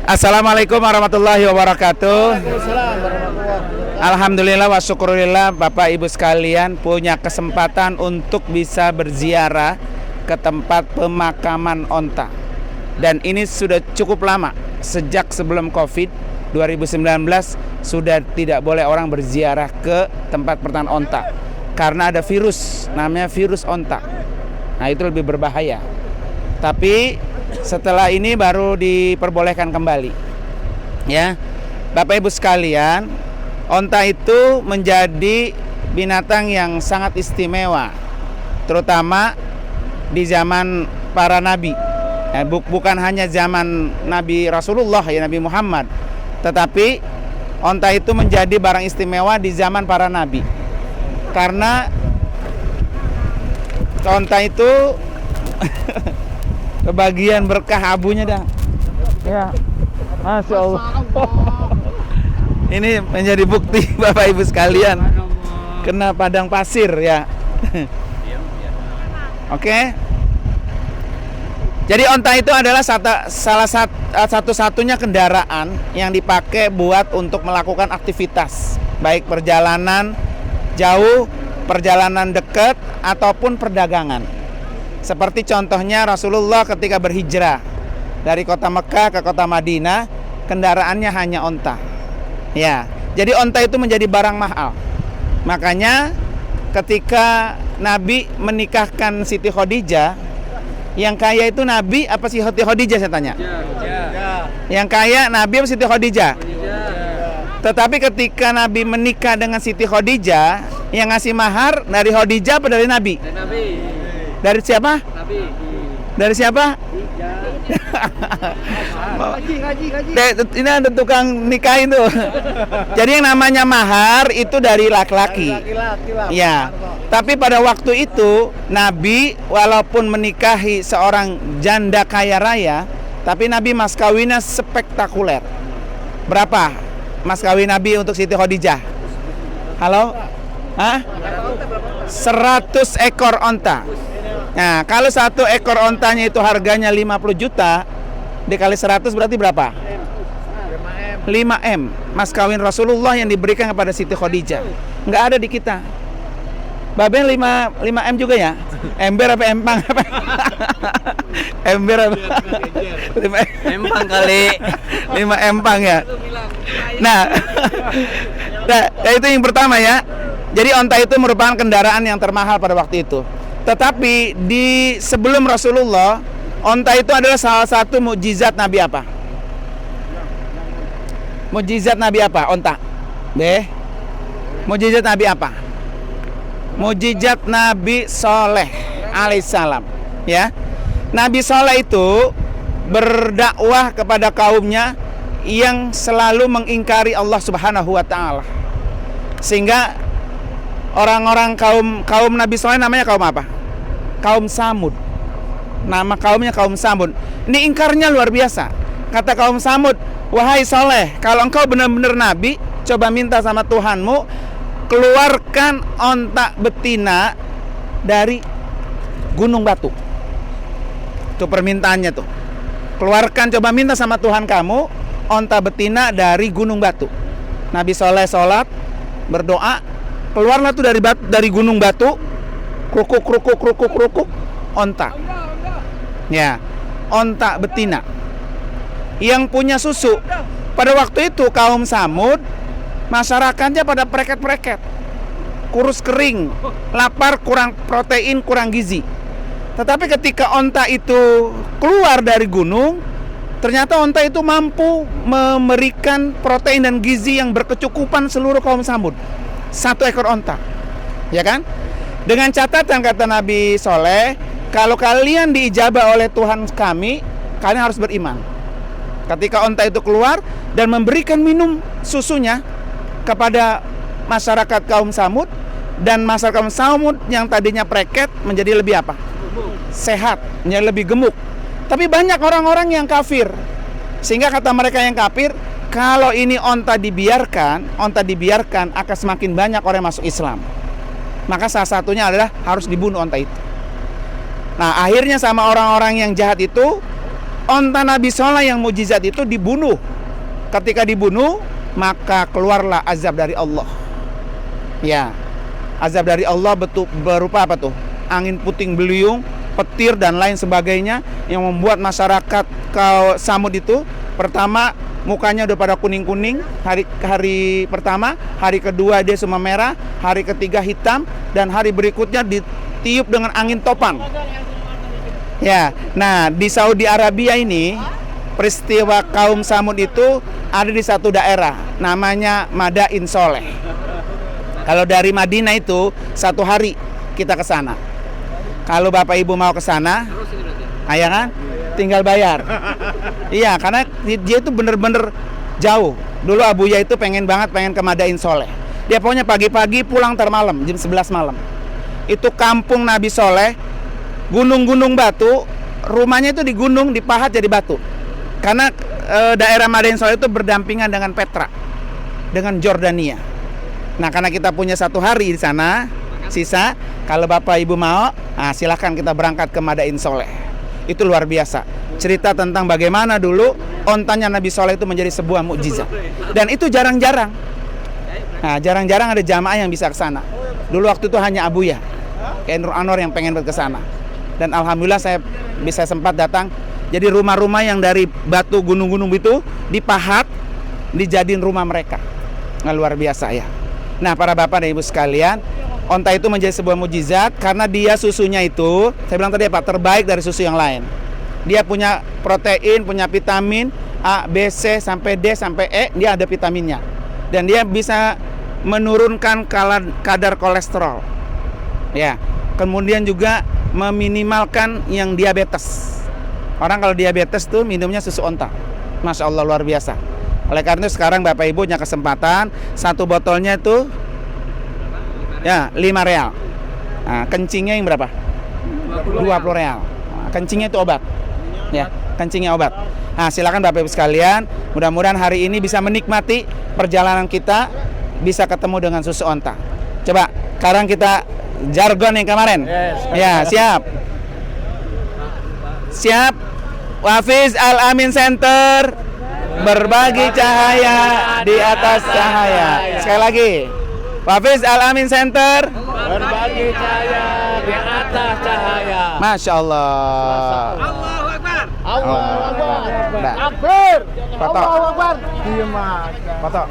Assalamualaikum warahmatullahi wabarakatuh. Alhamdulillah wa syukurillah, Bapak Ibu sekalian punya kesempatan untuk bisa berziarah ke tempat pemakaman onta. Dan ini sudah cukup lama, sejak sebelum Covid 2019 sudah tidak boleh orang berziarah ke tempat pertanian onta karena ada virus, namanya virus onta. Nah, itu lebih berbahaya. Tapi setelah ini baru diperbolehkan kembali. Ya, Bapak Ibu sekalian, onta itu menjadi binatang yang sangat istimewa, terutama di zaman para nabi. Ya, bukan hanya zaman Nabi Rasulullah, ya Nabi Muhammad, tetapi onta itu menjadi barang istimewa di zaman para nabi. Karena onta itu kebagian berkah abunya dah. Ya, Masya Allah. Ini menjadi bukti Bapak Ibu sekalian kena padang pasir ya. Oke. Jadi onta itu adalah salah satu-satunya kendaraan yang dipakai buat untuk melakukan aktivitas, baik perjalanan jauh, perjalanan dekat ataupun perdagangan. Seperti contohnya Rasulullah ketika berhijrah dari kota Mekah ke kota Madinah, kendaraannya hanya onta. Ya, jadi onta itu menjadi barang mahal. Makanya ketika Nabi menikahkan Siti Khadijah, yang kaya itu Nabi apa Siti Khadijah, saya tanya? Yang kaya Nabi apa Siti Khadijah? Tetapi ketika Nabi menikah dengan Siti Khadijah, yang ngasih mahar dari Khadijah apa dari Nabi? Dari siapa? Nabi. Dari siapa? Ini ada tukang nikahin tuh. Jadi yang namanya mahar itu dari laki-laki. Ya. Tapi pada waktu itu Nabi walaupun menikahi seorang janda kaya raya, tapi Nabi mas kawinnya spektakuler. Berapa mas kawin Nabi untuk Siti Khadijah? Halo? Hah? 100 ekor onta. Nah, kalau satu ekor ontanya itu harganya 50 juta, dikali 100 berarti berapa? 5M. Mas kawin Rasulullah yang diberikan kepada Siti Khadijah. Nggak ada di kita. Baben 5M juga ya? Ember apa empang? Ember apa? 5 empang kali. 5 empang ya. Nah, itu yang pertama ya. Jadi onta itu merupakan kendaraan yang termahal pada waktu itu. Tetapi di sebelum Rasulullah, onta itu adalah salah satu mukjizat Nabi apa? Mukjizat Nabi apa? Onta. Mukjizat Nabi apa? Mukjizat Nabi Soleh alaihissalam. Ya, Nabi Soleh itu berdakwah kepada kaumnya yang selalu mengingkari Allah Subhanahu Wa Taala, sehingga orang-orang kaum Nabi Soleh namanya kaum apa? Kaum Samud. Nama kaumnya kaum Samud. Ini ingkarnya luar biasa. Kata kaum Samud, wahai Soleh, kalau engkau benar-benar Nabi, coba minta sama Tuhanmu, keluarkan onta betina dari gunung batu. Itu permintaannya tuh. Keluarkan, coba minta sama Tuhan kamu, onta betina dari gunung batu. Nabi Soleh sholat, berdoa, keluarlah tuh dari gunung batu, krukuk, onta. Ya, onta betina yang punya susu. Pada waktu itu kaum Samud, masyarakatnya pada preket-preket, kurus kering, lapar, kurang protein, kurang gizi. Tetapi ketika onta itu keluar dari gunung, ternyata onta itu mampu memberikan protein dan gizi yang berkecukupan seluruh kaum Samud. 1 ekor onta, ya kan? Dengan catatan kata Nabi Soleh, kalau kalian diijabah oleh Tuhan kami, kalian harus beriman. Ketika onta itu keluar dan memberikan minum susunya kepada masyarakat kaum Samud, dan masyarakat kaum Samud yang tadinya preket menjadi lebih apa? Sehat, menjadi lebih gemuk. Tapi banyak orang-orang yang kafir, sehingga kata mereka yang kafir, kalau ini onta dibiarkan akan semakin banyak orang yang masuk Islam. Maka salah satunya adalah harus dibunuh onta itu. Nah, akhirnya sama orang-orang yang jahat itu Onta Nabi Soleh yang mukjizat itu dibunuh. Ketika dibunuh, maka keluarlah azab dari Allah. Ya, azab dari Allah berupa apa tuh? Angin puting beliung, petir dan lain sebagainya yang membuat masyarakat Samud itu pertama mukanya udah pada kuning-kuning hari pertama, hari kedua dia semua merah, hari ketiga hitam, dan hari berikutnya ditiup dengan angin topan. Ya, nah di Saudi Arabia ini peristiwa kaum Samud itu ada di satu daerah namanya Madain Soleh. Kalau dari Madinah itu 1 hari kita ke sana. Kalau Bapak Ibu mau ke sana, ya kan? Tinggal bayar. Iya, karena dia itu bener-bener jauh. Dulu Abuya itu pengen ke Madain Soleh. Dia pokoknya pagi-pagi pulang malam, jam 11 malam. Itu kampung Nabi Soleh, gunung-gunung batu, rumahnya itu di gunung, dipahat jadi batu. Karena daerah Madain Soleh itu berdampingan dengan Petra, dengan Jordania. Nah, karena kita punya 1 hari di sana, sisa, kalau Bapak Ibu mau, silahkan kita berangkat ke Madain Soleh. Itu luar biasa. Cerita tentang bagaimana dulu ontanya Nabi Soleh itu menjadi sebuah mukjizat. Dan itu jarang-jarang. Nah, jarang-jarang ada jamaah yang bisa ke sana. Dulu waktu itu hanya Abuya, kayak Nur Anwar yang pengen ke sana. Dan alhamdulillah saya bisa sempat datang. Jadi rumah-rumah yang dari batu gunung-gunung itu dipahat, dijadiin rumah mereka. Nah, luar biasa ya. Nah, para bapak dan ibu sekalian, onta itu menjadi sebuah mukjizat karena dia susunya itu, saya bilang tadi apa, terbaik dari susu yang lain. Dia punya protein, punya vitamin A, B, C, sampai D, sampai E, dia ada vitaminnya. Dan dia bisa menurunkan kadar kolesterol. Ya, kemudian juga meminimalkan yang diabetes. Orang kalau diabetes tuh minumnya susu onta. Masya Allah, luar biasa. Oleh karena itu sekarang Bapak Ibu punya kesempatan, 1 botolnya itu ya 5 real. Nah, kencingnya yang berapa? 20 real. Nah, kencingnya itu obat. Ya, kencingnya obat. Nah, silakan Bapak Ibu sekalian, mudah-mudahan hari ini bisa menikmati perjalanan kita, bisa ketemu dengan susu onta. Coba, sekarang kita jargon yang kemarin. Ya, siap. Siap. Wafiz Al-Amin Center, berbagi cahaya di atas cahaya. Sekali lagi. Wafiz Al-Amin Center, berbagi cahaya di atas cahaya. Masya Allah. Allahu Akbar. Allahu Akbar. Akbar. Foto. Allahu Akbar. Foto.